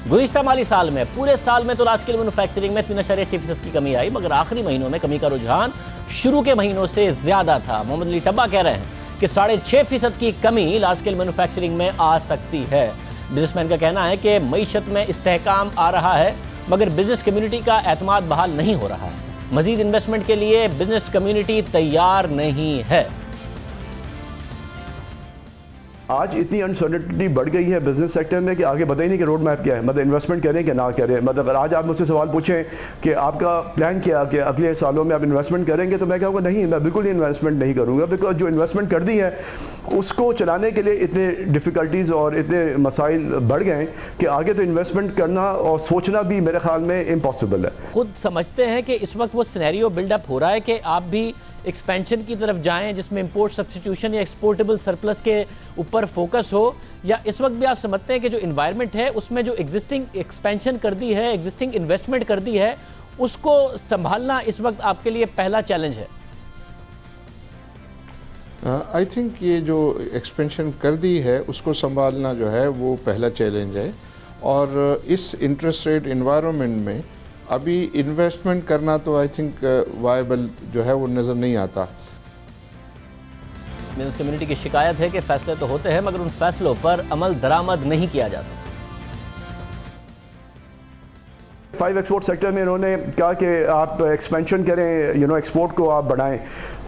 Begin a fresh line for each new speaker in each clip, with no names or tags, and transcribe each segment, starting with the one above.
गुज़िश्ता माली साल में पूरे साल में तो लार्ज स्केल मैन्युफैक्चरिंग में 3.6% की कमी आई, मगर आखिरी महीनों में कमी का रुझान शुरू के महीनों से ज़्यादा था। मोहम्मद अली टब्बा कह रहे हैं कि 6.5% की कमी लार्ज स्केल मैन्युफैक्चरिंग में आ सकती है। बिजनेसमैन का कहना है कि मईशत में इस्तेहकाम आ रहा है, मगर बिजनेस कम्युनिटी का एतमाद बहाल नहीं हो रहा है। मजीद इन्वेस्टमेंट के लिए बिजनेस कम्युनिटी तैयार नहीं है।
आज इतनी अनसर्टेनिटी बढ़ गई है बिजनेस सेक्टर में कि आगे पता ही नहीं कि रोड मैप क्या है, मतलब इन्वेस्टमेंट करें कि ना करें। मतलब अगर आज आप मुझसे सवाल पूछें कि आपका प्लान क्या कि अगले सालों में आप इन्वेस्टमेंट करेंगे, तो मैं कहूँगा नहीं, मैं बिल्कुल इन्वेस्टमेंट नहीं करूँगा, बिकॉज जो इन्वेस्टमेंट कर दी है उसको चलाने के लिए इतने डिफ़िकल्टीज़ और इतने मसाइल बढ़ गए कि आगे तो इन्वेस्टमेंट करना और सोचना भी मेरे ख्याल में इम्पॉसिबल है।
खुद समझते हैं कि इस वक्त वो सिनेरियो बिल्डअप हो रहा है कि आप भी एक्सपेंशन की तरफ जाएं जिसमें इंपोर्ट सब्स्टिट्यूशन या एक्सपोर्टेबल सरप्लस के ऊपर फोकस हो, या इस वक्त भी आप समझते हैं कि जो इन्वायरमेंट है उसमें जो एग्जिस्टिंग एक्सपेंशन कर दी है, एग्जिस्टिंग इन्वेस्टमेंट कर दी है, उसको संभालना इस वक्त आपके लिए पहला चैलेंज है?
आई थिंक ये जो एक्सपेंशन कर दी है उसको संभालना जो है वो पहला चैलेंज है, और इस इंटरेस्ट रेट इन्वायरमेंट में अभी इन्वेस्टमेंट करना तो आई थिंक वायबल जो है वो नज़र नहीं आता।
बिजनेस कम्युनिटी की शिकायत है कि फैसले तो होते हैं मगर उन फैसलों पर अमल दरामद नहीं किया जाता।
5 एक्सपोर्ट सेक्टर में इन्होंने कहा कि आप एक्सपेंशन करें, एक्सपोर्ट को आप बढ़ाएं।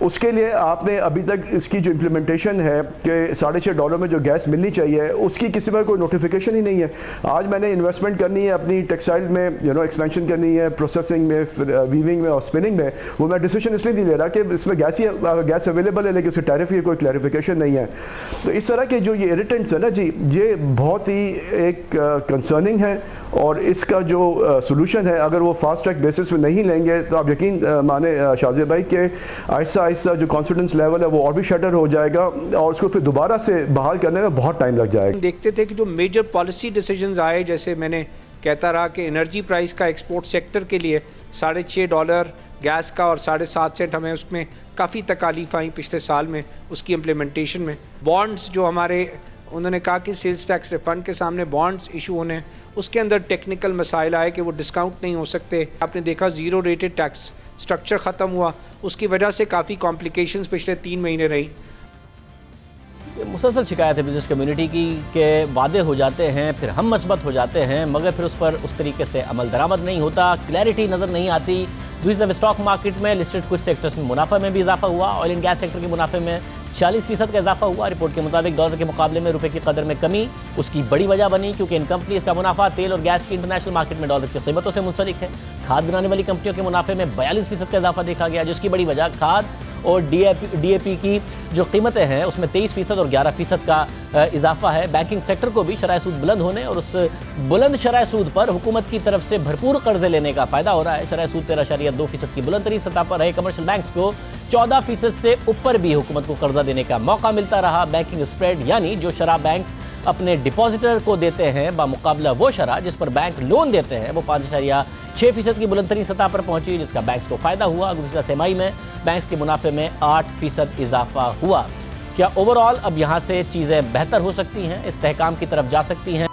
उसके लिए आपने अभी तक इसकी जो इम्प्लीमेंटेशन है कि $6.5 में जो गैस मिलनी चाहिए, उसकी किसी पर कोई नोटिफिकेशन ही नहीं है। आज मैंने इन्वेस्टमेंट करनी है अपनी टेक्सटाइल में, एक्सपेंशन करनी है प्रोसेसिंग में, वीविंग में और स्पिनिंग में, वो मैं डिसीजन इसलिए नहीं ले रहा कि इसमें गैस अवेलेबल है लेकिन उसके टैरिफ की कोई क्लैरिफिकेशन नहीं है। तो इस तरह के जो ये इरिटेंट्स है ना जी, ये बहुत ही एक कंसर्निंग है, और इसका जो सोल्यूशन है अगर वो फास्ट ट्रैक बेसिस पे नहीं लेंगे तो आप यकीन माने शाज़िब भाई के आहिस्ता आहिस्ता जो कॉन्फिडेंस लेवल है वो और भी शटर हो जाएगा, और उसको फिर दोबारा से बहाल करने में बहुत टाइम लग जाएगा।
देखते थे कि जो मेजर पॉलिसी डिसीजंस आए, जैसे मैंने कहता रहा कि एनर्जी प्राइस का एक्सपोर्ट सेक्टर के लिए $6.5 गैस का और 7.5 सेंट, हमें उसमें काफ़ी तकालीफ आई पिछले साल में उसकी इम्प्लीमेंटेशन में। बॉन्ड्स जो हमारे, उन्होंने कहा कि सेल्स टैक्स रिफंड के सामने बॉन्ड्स इशू होने, उसके अंदर टेक्निकल मसाइल आए कि वो डिस्काउंट नहीं हो सकते। आपने देखा ज़ीरो रेटेड टैक्स स्ट्रक्चर ख़त्म हुआ, उसकी वजह से काफ़ी कॉम्प्लिकेशंस पिछले 3 महीने रही।
मुसलसल शिकायत है बिजनेस कम्युनिटी की कि वादे हो जाते हैं, फिर हम मस्बत हो जाते हैं, मगर फिर उस पर उस तरीके से अमल दरामद नहीं होता, क्लैरिटी नज़र नहीं आती। दूसरी तरफ स्टॉक मार्केट में लिस्टेड कुछ सेक्टर्स में मुनाफा में भी इजाफा हुआ। ऑयल एंड गैस सेक्टर के मुनाफे में 40% का इजाफा हुआ। रिपोर्ट के मुताबिक डॉलर के मुकाबले में रुपए की कदर में कमी उसकी बड़ी वजह बनी, क्योंकि इन कंपनीज का मुनाफा तेल और गैस की इंटरनेशनल मार्केट में डॉलर की कीमतों से मुंसलिक है। खाद बनाने वाली कंपनियों के मुनाफे में 42% का इजाफा देखा गया, जिसकी बड़ी वजह खाद और डीएपी की जो कीमतें हैं उसमें 23% और 11% का इजाफा है। बैंकिंग सेक्टर को भी शरह सूद बुलंद होने और उस बुलंद शरह सूद पर हुकूमत की तरफ से भरपूर कर्जे लेने का फ़ायदा हो रहा है। शरह सूद 13.2% की बुलंद तरीन सतह पर है। कमर्शियल बैंक को 14% से ऊपर भी हुकूमत को कर्जा देने का मौका मिलता रहा। बैंकिंग स्प्रेड यानी जो शराब बैंक अपने डिपॉजिटर को देते हैं बामुकाबला वो शरह जिस पर बैंक लोन देते हैं, वो 5.6% की बुलंद तरीन सतह पर पहुंची, जिसका बैंक्स को फ़ायदा हुआ। गुज़िश्ता तिमाही में बैंक्स के मुनाफे में 8% इजाफा हुआ। क्या ओवरऑल अब यहाँ से चीज़ें बेहतर हो सकती हैं, इस्तेहकाम की तरफ जा सकती हैं?